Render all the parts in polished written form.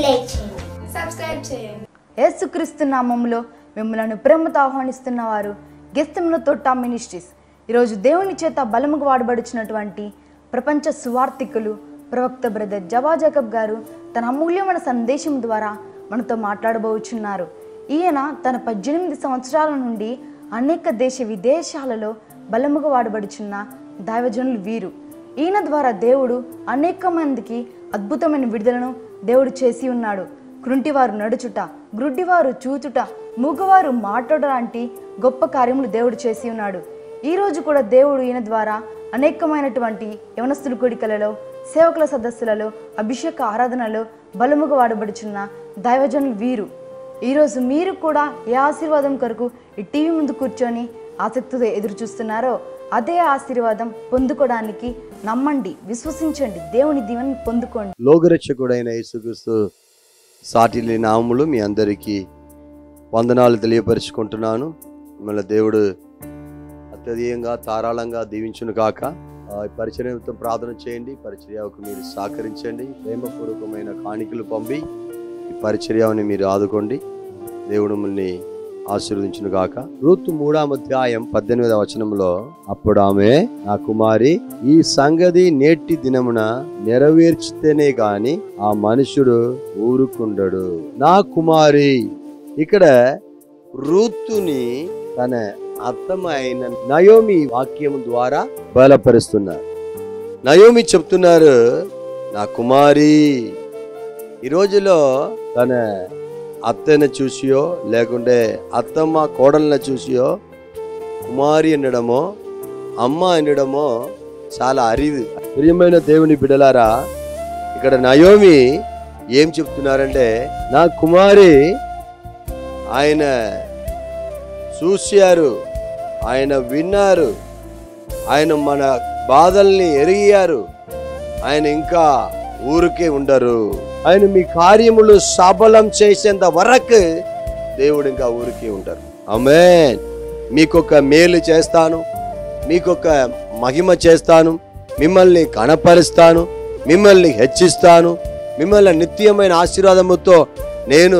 Like చేయండి, subscribe చేయండి. యేసుక్రీస్తు నామములో మిమ్మల్ని ప్రేమతో ఆహ్వానిస్తున్న వారు గెస్తెముల తోట మినిస్ట్రీస్. ఈరోజు దేవుని చేత బలముగా వాడబడుచున్నటువంటి ప్రపంచ సువార్థికులు ప్రవక్త బ్రదర్ జవా జాకబ్ గారు తన అమూల్యమైన సందేశం ద్వారా మనతో మాట్లాడబోచున్నారు. ఈయన తన 18 సంవత్సరాల నుండి అనేక దేశ విదేశాలలో బలముగా వాడబడుచున్న దైవజనులు వీరు. ఈయన ద్వారా దేవుడు అనేక మందికి అద్భుతమైన విడుదలను దేవుడు చేసి ఉన్నాడు. కృంటివారు నడుచుట, గ్రుడ్డివారు చూచుట, మూగవారు మాట్లాడ లాంటి గొప్ప కార్యములు దేవుడు చేసి ఉన్నాడు. ఈరోజు కూడా దేవుడు ఈయన ద్వారా అనేకమైనటువంటి యవనస్తుల కూడికలలో, సేవకుల సదస్సులలో, అభిషేక ఆరాధనలో బలముగా వాడబడుచున్న దైవజనులు వీరు. ఈరోజు మీరు కూడా ఏ ఆశీర్వాదం కొరకు ఈ టీవీ ముందు కూర్చొని ఆసక్తితో ఎదురు చూస్తున్నారో అదే ఆశీర్వాదం పొందుకోవడానికి నమ్మండి, విశ్వసించండి, దేవుని దీవెనను పొందుకోండి. లోకరక్షకుడైన యేసుక్రీస్తు సాటి నామములు మీ అందరికీ వందనాలు తెలియపరుచుకుంటున్నాను. మిమ్మల్ని దేవుడు అత్యధికంగా ధారాళంగా దీవించును కాక. పరిచర్యతో ప్రార్థన చేయండి, పరిచర్యకు మీరు సహకరించండి, ప్రేమపూర్వకమైన కాணிకలు పంపి ఈ పరిచర్యని మీరు ఆదుకోండి. దేవుడు మిమ్మల్ని ఆశీర్వదించును గాక. రూతు 3వ అధ్యాయం 18వ వచనంలో, అప్పుడు ఆమె, నా కుమారి, ఈ సంగతి నేటి దినమున నెరవేర్చితేనే గాని ఆ మనుషుడు ఊరుకుండడు. నా కుమారి, ఇక్కడ రూతుని తన అర్థమైన నయోమి వాక్యం ద్వారా బలపరుస్తున్నారు. నయోమి చెప్తున్నారు, నా కుమారి. ఈ రోజులో తన అత్తని చూసియో లేకుంటే అత్తమ్మ కోడల్ని చూసియో కుమారి అనడమో అమ్మ అనడమో చాలా అరిది. ప్రియమైన దేవుని బిడ్డలారా, ఇక్కడ నయోమి ఏం చెప్తున్నారంటే, నా కుమారి, ఆయన చూశారు, ఆయన విన్నారు, ఆయన మన బాధల్ని ఎరిగారు, ఆయన ఇంకా ఊరికే ఉండరు. ఆయన మీ కార్యములు సఫలం చేసేంత వరకు దేవుడు ఇంకా ఊరికే ఉంటారు. ఆమేన్. మీకొక మేలు చేస్తాను, మీకొక మహిమ చేస్తాను, మిమ్మల్ని కనపరుస్తాను, మిమ్మల్ని హెచ్చిస్తాను, మిమ్మల్ని నిత్యమైన ఆశీర్వాదముతో నేను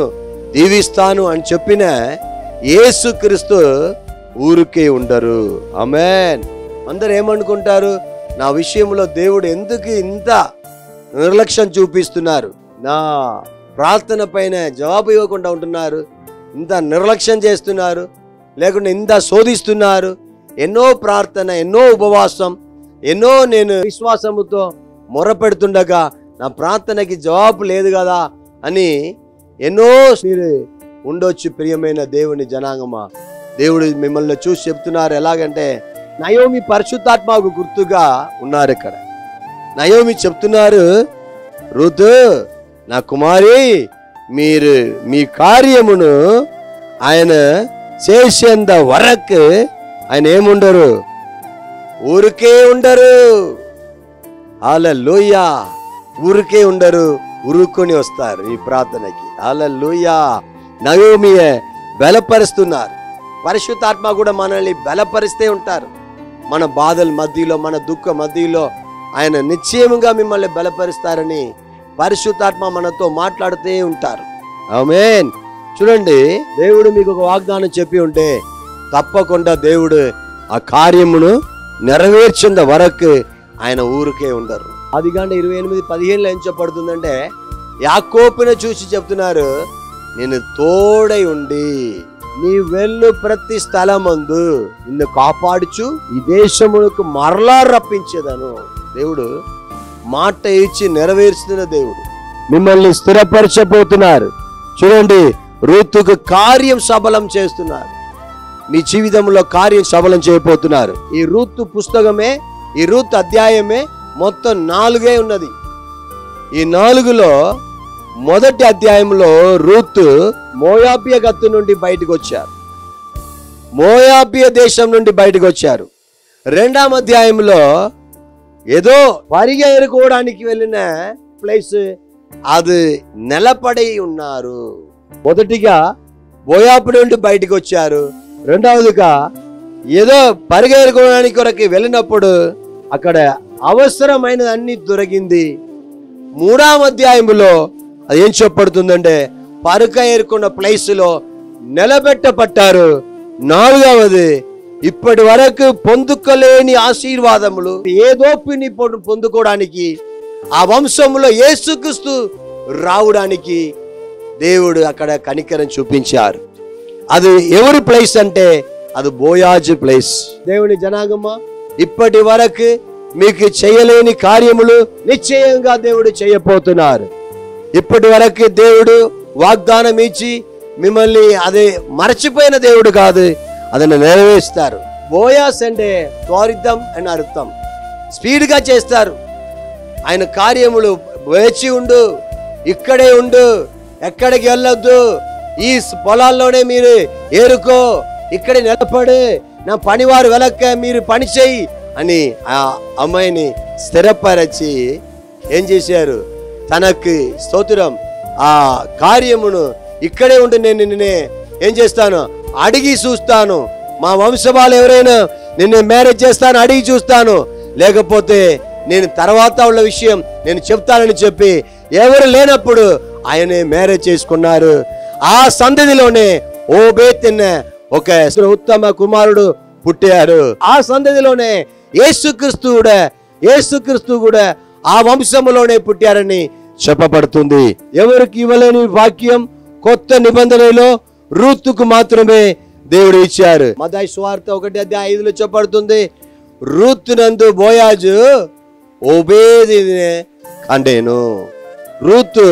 దీవిస్తాను అని చెప్పిన యేసుక్రీస్తు ఊరికే ఉండరు. ఆమేన్. అందరు ఏమనుకుంటారు, నా విషయంలో దేవుడు ఎందుకు ఇంత నిర్లక్ష్యం చూపిస్తున్నారు, నా ప్రార్థన పైన జవాబు ఇవ్వకుండా ఉంటున్నారు, ఇంత నిర్లక్ష్యం చేస్తున్నారు, లేకుంటే ఇంత శోధిస్తున్నారు, ఎన్నో ప్రార్థన, ఎన్నో ఉపవాసం, ఎన్నో నేను విశ్వాసముతో మొరపెడుతుండగా నా ప్రార్థనకి జవాబు లేదు కదా అని ఎన్నో మీరు ఉండొచ్చు. ప్రియమైన దేవుని జనాంగమా, దేవుడు మిమ్మల్ని చూసి చెప్తున్నారు. ఎలాగంటే, నయోమి పరిశుద్ధాత్మకు గుర్తుగా ఉన్నారు. ఇక్కడ నయోమి చెప్తున్నారు, రూతు, నా కుమారి, మీరు మీ కార్యమును ఆయన చేసేంత వరకు ఆయన ఏముండరు, ఊరికే ఉండరు. హల్లెలూయా. ఊరికే ఉండరు, ఊరుకొని వస్తారు ఈ ప్రార్థనకి. హల్లెలూయా. నయోమియే బలపరుస్తున్నారు. పరిశుద్ధాత్మ కూడా మనల్ని బలపరిస్తే ఉంటారు. మన బాధల మధ్యలో, మన దుఃఖ మధ్యలో ఆయన నిశ్చయముగా మిమ్మల్ని బలపరుస్తారని పరిశుద్ధాత్మ మనతో మాట్లాడుతూ ఉంటారు. ఆమేన్. చూడండి, దేవుడు మీకు ఒక వాగ్దానం చెప్పి ఉంటే తప్పకుండా దేవుడు ఆ కార్యమును నెరవేర్చేంత వరకు ఆయన ఊరికే ఉండరు. ఆదికాండం 28:15 ఏం చెప్పబడుతుందంటే, యాకోబును చూసి చెప్తున్నారు, నేను తోడై ఉండి నీ వెళ్ళు ప్రతి స్థలమందు నిన్ను కాపాడుచు ఈ దేశమునకు మరలా రప్పించేదను. దేవుడు మాట ఇచ్చి నెరవేర్చుతున్న దేవుడు. మిమ్మల్ని స్థిరపరచబోతున్నారు. చూడండి, రూతుకు కార్యం సఫలం చేస్తున్నారు. మీ జీవితంలో కార్యం సఫలం చేయబోతున్నారు. ఈ రూతు పుస్తకమే, ఈ రూతు అధ్యాయమే మొత్తం 4 ఉన్నది. ఈ 4లో మొదటి అధ్యాయంలో రూతు మోయాబియ గత్తు నుండి బయటకు వచ్చారు, మోయాబియ దేశం నుండి బయటకు వచ్చారు. 2వ అధ్యాయంలో ఏదో పరిగెరుకోవడానికి వెళ్ళిన ప్లేస్ అది నిలబడి ఉన్నారు. మొదటిగా మోయాబు నుండి బయటకు వచ్చారు. రెండవదిగా ఏదో పరిగెరుకోవడానికి కొరకు వెళ్ళినప్పుడు అక్కడ అవసరమైనది అన్ని దొరికింది. 3వ అధ్యాయంలో అది ఏం చెప్పబడుతుందంటే పరుక ఏరుకున్న ప్లేసులో నిలబెట్టబడ్డారు. 4వది, ఇప్పటి వరకు పొందుకోలేని ఆశీర్వాదములు ఏదోపిని పొందుకోవడానికి ఆ వంశంలో యేసుక్రీస్తు రావడానికి దేవుడు అక్కడ కనికరం చూపించారు. అది ఎవరి ప్లేస్ అంటే అది బోయాజు ప్లేస్. దేవుని జనాంగమా, ఇప్పటి వరకు మీకు చేయలేని కార్యములు నిశ్చయంగా దేవుడు చేయబోతున్నారు. ఇప్పటి వరకు దేవుడు వాగ్దానం ఇచ్చి మిమ్మల్ని అదే మరచిపోయిన దేవుడు కాదు, అదನ್ನು నెరవేరుస్తారు. బోయాస్ అంటే త్వరితం అని అర్థం, స్పీడ్గా చేస్తారు. ఆయన కార్యములు వేచి ఉండు, ఇక్కడే ఉండు, ఎక్కడికి వెళ్ళొద్దు, ఈ పొలాల్లోనే మీరు ఏరుకో, ఇక్కడే నిలబడు, నా పనివారు వెనక మీరు పని చేయి అని ఆ అమ్మాయిని స్థిరపరచి ఏం చేశారు, తనకి స్తోత్రం ఆ కార్యమును ఇక్కడే ఉండి నేను నిన్నే ఏం చేస్తాను అడిగి చూస్తాను, మా వంశవాళ్ళు ఎవరైనా నిన్ను మ్యారేజ్ చేస్తాను అడిగి చూస్తాను, లేకపోతే నేను తర్వాత ఉన్న విషయం నేను చెప్తానని చెప్పి ఎవరు లేనప్పుడు ఆయనే మ్యారేజ్ చేసుకున్నారు. ఆ సంతతిలోనే ఓబేత్ అనే ఒక ఉత్తమ కుమారుడు పుట్టారు. ఆ సంతతిలోనే యేసుక్రీస్తు కూడా ఆ వంశములోనే పుట్టారని చెప్పబడుతుంది. ఎవరికి ఇవ్వలేని వాక్యం కొత్త నిబంధనలో రూతుకు మాత్రమే దేవుడు ఇచ్చారు. మత్తయి సువార్త 1:5 చెప్పబడుతుంది, రూతు నందు బోయాజు ఓబేదినే కండేను. రూతు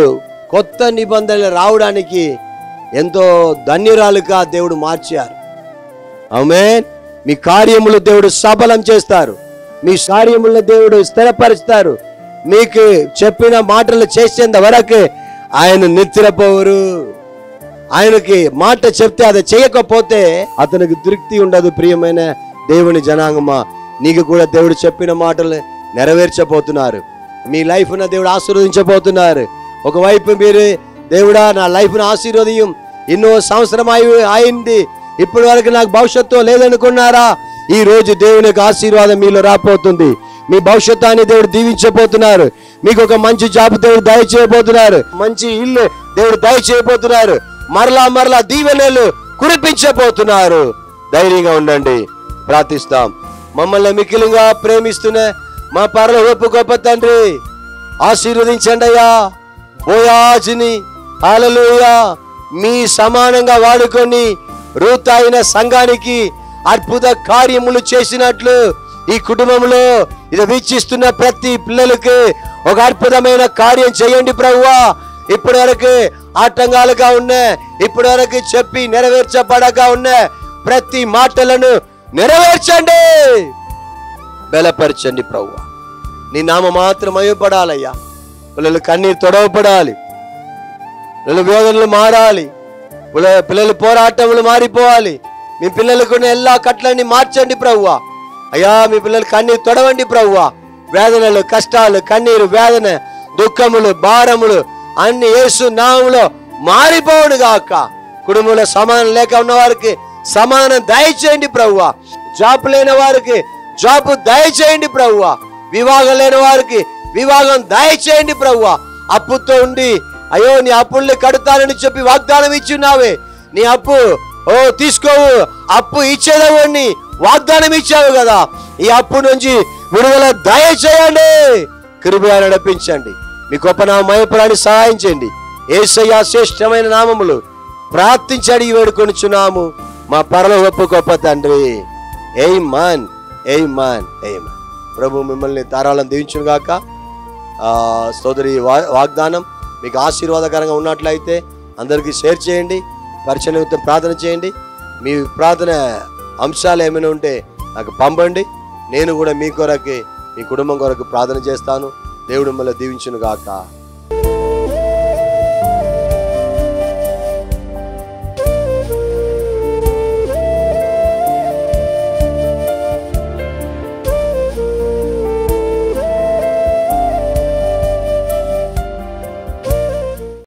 కొత్త నిబంధనలు రావడానికి ఎంతో ధన్యురాలుగా దేవుడు మార్చారు. ఆమేన్. మీ కార్యములు దేవుడు సఫలం చేస్తారు, మీ కార్యములను దేవుడు స్థిరపరుస్తారు. మీకు చెప్పిన మాటలు చేసేంత వరకు ఆయన నిద్రపోరు. ఆయనకి మాట చెప్తే అది చేయకపోతే అతనికి తృప్తి ఉండదు. ప్రియమైన దేవుని జనాంగమా, నీకు కూడా దేవుడు చెప్పిన మాటలు నెరవేర్చబోతున్నారు. మీ లైఫ్ను దేవుడు ఆశీర్వదించబోతున్నారు. ఒకవైపు మీరు దేవుడా నా లైఫ్ను ఆశీర్వదించు, ఎన్నో సంవత్సరం అయింది, ఇప్పటి వరకు నాకు భవిష్యత్తు లేదనుకున్నారా, ఈ రోజు దేవుని యొక్క ఆశీర్వాదం మీలో రాబోతుంది. మీ భవిష్యత్తుని దేవుడు దీవించబోతున్నారు. మీకు ఒక మంచి జాబ్ దేవుడు దయచేయబోతున్నారు, మంచి ఇల్లు దేవుడు దయచేయబోతున్నారు, మరలా దీవెనలు కురిపించబోతున్నారు. ధైర్యంగా ఉండండి. ప్రార్థిస్తాం. మమ్మల్ని మిక్కిలిగా ప్రేమిస్తున్న మా పరలోకపు గొప్ప తండ్రి, ఆశీర్వదించండి అయ్యా బోయాజుని. హల్లెలూయా. మీ సమానంగా వాడుకొని రూతు అయిన సంఘానికి అద్భుత కార్యములు చేసినట్లు ఈ కుటుంబంలో ఇది వీక్షిస్తున్న ప్రతి పిల్లలకి ఒక అద్భుతమైన కార్యం చేయండి ప్రభువా. ఇప్పటి వరకు ఆటంకాలుగా ఉన్న, ఇప్పటి వరకు చెప్పి నెరవేర్చబడగా ఉన్న ప్రతి మాటలను నెరవేర్చండి, బలపరచండి ప్రభువా. నీ నామ మాత్రం అయ్యపడాలయ్యా. పిల్లలు కన్నీరు తొడవపడాలి, పిల్లల వేదనలు మారాలి, పిల్లల పోరాటములు మారిపోవాలి. మీ పిల్లలకు എല്ലാ కట్లన్నీ మార్చండి ప్రభువా. అయ్యా మీ పిల్లలు కన్నీరు తొడవండి ప్రభువా. వేదనలు, కష్టాలు, కన్నీరు, వేదన, దుఃఖములు, భారములు అన్ని యేసు నామములో మారిపోవును గాక. కుటుంబంలో సమానం లేక ఉన్న వారికి సమానం దయచేయండి ప్రభువా. జాబ్ లేని వారికి జాబ్ దయచేయండి ప్రభువా. వివాహం లేని వారికి వివాహం దయచేయండి ప్రభువా. అప్పుతో ఉండి అయ్యో నీ అప్పుల్ని కడతానని చెప్పి వాగ్దానం ఇచ్చున్నావే, నీ అప్పు తీసుకోవు, అప్పు ఇచ్చేదవని వాగ్దానం ఇచ్చావు కదా. ఈ అప్పు నుంచి విడుదల దయచేయండి, కృపగా నడిపించండి. మీ గొప్ప నామ మహిమపడాన్ని సహాయం చేయండి. యేసయ్య శ్రేష్టమైన నామములు ప్రార్థించడి వేడుకొనుచున్నాము మా పరలోకపు గొప్ప తండ్రి. ఆమేన్, ఆమేన్, ఆమేన్. ప్రభు మిమ్మల్ని ధారాళం దీవించును గాక. సోదరి వాగ్దానం మీకు ఆశీర్వాదకరంగా ఉన్నట్లయితే అందరికీ షేర్ చేయండి, పరిచయ నిమిత్తం ప్రార్థన చేయండి. మీ ప్రార్థన అంశాలు ఏమైనా ఉంటే నాకు పంపండి, నేను కూడా మీ కొరకు మీ కుటుంబం కొరకు ప్రార్థన చేస్తాను. దేవుడు మిమ్మల్ని దీవించును గాక.